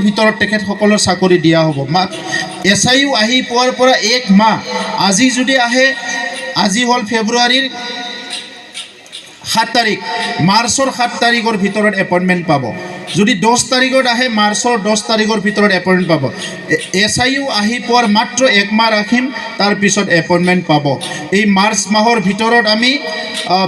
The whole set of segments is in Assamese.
ভিতৰত তেখেতসকলৰ চাকৰি দিয়া হ'ব। SIU আহি পোৱাৰ পৰা 1 মাহ, আজি যদি আহে, আজি হ'ল ফেব্ৰুৱাৰীৰ 7 তাৰিখ, মাৰ্চৰ 7 তাৰিখৰ ভিতৰত এপইণ্টমেণ্ট পাব। যদি 10 তাৰিখত আহে, মাৰ্চৰ 10 তাৰিখৰ ভিতৰত এপইণ্টমেণ্ট পাব। SIU আহি পোৱাৰ মাত্ৰ 1 মাহ ৰাখিম, তাৰপিছত এপইণ্টমেণ্ট পাব। এই মাৰ্চ মাহৰ ভিতৰত আমি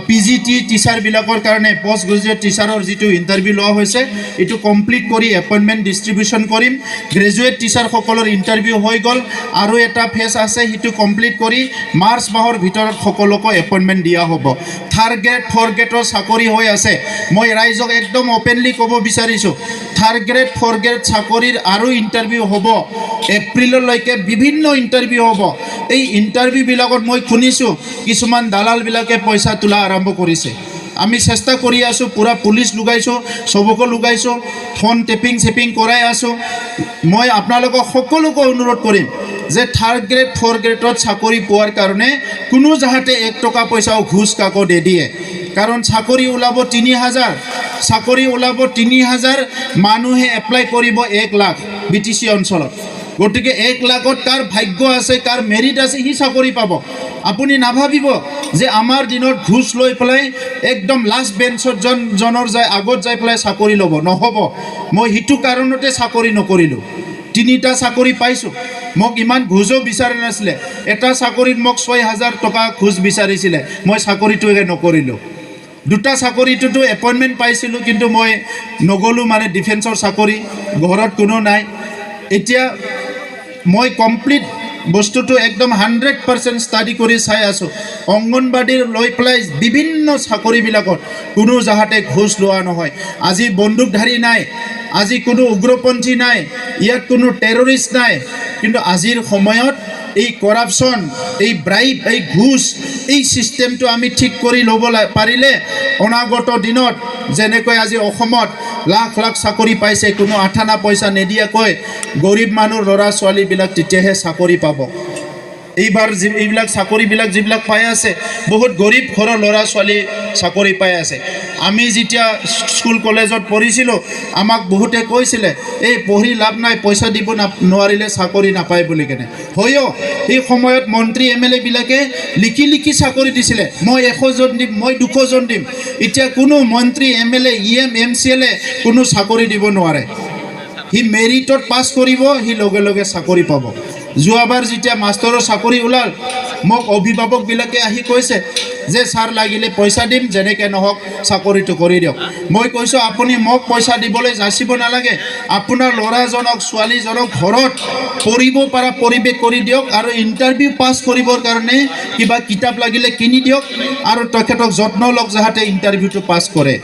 PGT টিচাৰবিলাকৰ কাৰণে পষ্ট গ্ৰেজুৱেট টিচাৰৰ যিটো ইণ্টাৰভিউ লোৱা হৈছে, এইটো কমপ্লিট কৰি এপইণ্টমেণ্ট ডিষ্ট্ৰিবিউশ্যন কৰিম। গ্ৰেজুৱেট টিচাৰসকলৰ ইণ্টাৰভিউ হৈ গ'ল, আৰু এটা ফেজ আছে, সেইটো কমপ্লিট কৰি মাৰ্চ মাহৰ ভিতৰত সকলোকে এপইণ্টমেণ্ট দিয়া হ'ব। 3rd গ্ৰেড 4th গ্ৰেডৰ চাকৰি হৈ আছে। মই ৰাইজক একদম অপেনলি ক'ব বিচাৰিছোঁ, 3rd গ্ৰেড 4th গ্ৰেড চাকৰিৰ আৰু ইণ্টাৰভিউ হ'ব। এপ্ৰিললৈকে বিভিন্ন ইণ্টাৰভিউ হ'ব। এই ইণ্টাৰভিউবিলাকত মই শুনিছোঁ কিছুমান দালালবিলাকে পইচা তোলা আৰম্ভ কৰিছে। আমি চেষ্টা কৰি আছোঁ, পূৰা পুলিচ লগাইছোঁ, চবকে লগাইছোঁ, ফোন টেপিং কৰাই আছোঁ। মই আপোনালোকক সকলোকে অনুৰোধ কৰিম যে 3rd গ্ৰেড 4th গ্ৰেডত চাকৰি পোৱাৰ কাৰণে কোনো যাহাতে 1 টকা পইচাও ঘুচ কাকো নিদিয়ে। কাৰণ চাকৰি ওলাব 3000, চাকৰি ওলাব 3000, মানুহে এপ্লাই কৰিব 1 লাখ BTC অঞ্চলত। গতিকে 1 লাখত কাৰ ভাগ্য আছে, কাৰ মেৰিট আছে, সি চাকৰি পাব। আপুনি নাভাবিব যে আমাৰ দিনত ঘুচ লৈ পেলাই একদম লাষ্ট বেঞ্চত জনৰ যায় আগত যাই পেলাই চাকৰি ল'ব, নহ'ব। মই সেইটো কাৰণতে চাকৰি নকৰিলোঁ। 3টা চাকৰি পাইছোঁ। মোক ইমান ঘুচো বিচাৰা নাছিলে। এটা চাকৰিত মোক 6000 টকা ঘুচ বিচাৰিছিলে, মই চাকৰিটোৱে নকৰিলোঁ। 2টা চাকৰিটোতো এপইণ্টমেণ্ট পাইছিলোঁ, কিন্তু মই নগ'লোঁ, মানে ডিফেন্সৰ চাকৰি, ঘৰত কোনো নাই। এতিয়া মই কমপ্লিট বস্তুটো একদম 100% ষ্টাডি কৰি চাই আছোঁ। অংগনবাড়ীৰ লৈ পেলাই বিভিন্ন চাকৰিবিলাকত কোনো যাহাতে ঘুচ লোৱা নহয়। আজি বন্দুকধাৰী নাই, আজি কোনো উগ্ৰপন্থী নাই, ইয়াত কোনো টেৰৰিষ্ট নাই। কিন্তু আজিৰ সময়ত এই কৰাপশ্যন, এই ব্ৰাইব, এই ঘুচ, এই ছিষ্টেমটো আমি ঠিক কৰি ল'ব পাৰিলে অনাগত দিনত যেনেকৈ আজি অসমত লাখ লাখ চাকৰি পাইছে, কোনো আঠানা পইচা নিদিয়াকৈ গৰীব মানুহ ল'ৰা ছোৱালীবিলাক তেতিয়াহে চাকৰি পাব। এইবাৰ এইবিলাক চাকৰিবিলাক যিবিলাক পাই আছে, বহুত গৰীব ঘৰৰ ল'ৰা ছোৱালী চাকৰি পাই আছে। আমি যেতিয়া স্কুল কলেজত পঢ়িছিলোঁ, আমাক বহুতে কৈছিলে এই পঢ়ি লাভ নাই, পইচা দিব নোৱাৰিলে চাকৰি নাপায় বুলি কেনে। হয়ও এই সময়ত মন্ত্ৰী MLA বিলাকে লিখি লিখি চাকৰি দিছিলে, মই 100 জন দিম, মই 200 জন দিম। এতিয়া কোনো মন্ত্ৰী MLA EM MCLA কোনো চাকৰি দিব নোৱাৰে। সি মেৰিটত পাছ কৰিব, সি লগে লগে চাকৰি পাব। যোৱাবাৰ যেতিয়া মাষ্টৰৰ চাকৰি ওলাল, মোক অভিভাৱকবিলাকে আহি কৈছে যে ছাৰ লাগিলে পইচা দিম, যেনেকৈ নহওক চাকৰিটো কৰি দিয়ক। মই কৈছোঁ আপুনি মোক পইচা দিবলৈ যাচিব নালাগে, আপোনাৰ ল'ৰাজনক ছোৱালীজনক ঘৰত পঢ়িব পৰা পৰিৱেশ কৰি দিয়ক, আৰু ইণ্টাৰভিউ পাছ কৰিবৰ কাৰণে কিবা কিতাপ লাগিলে কিনি দিয়ক, আৰু তেখেতক যত্ন লওক যাহাতে ইণ্টাৰভিউটো পাছ কৰে।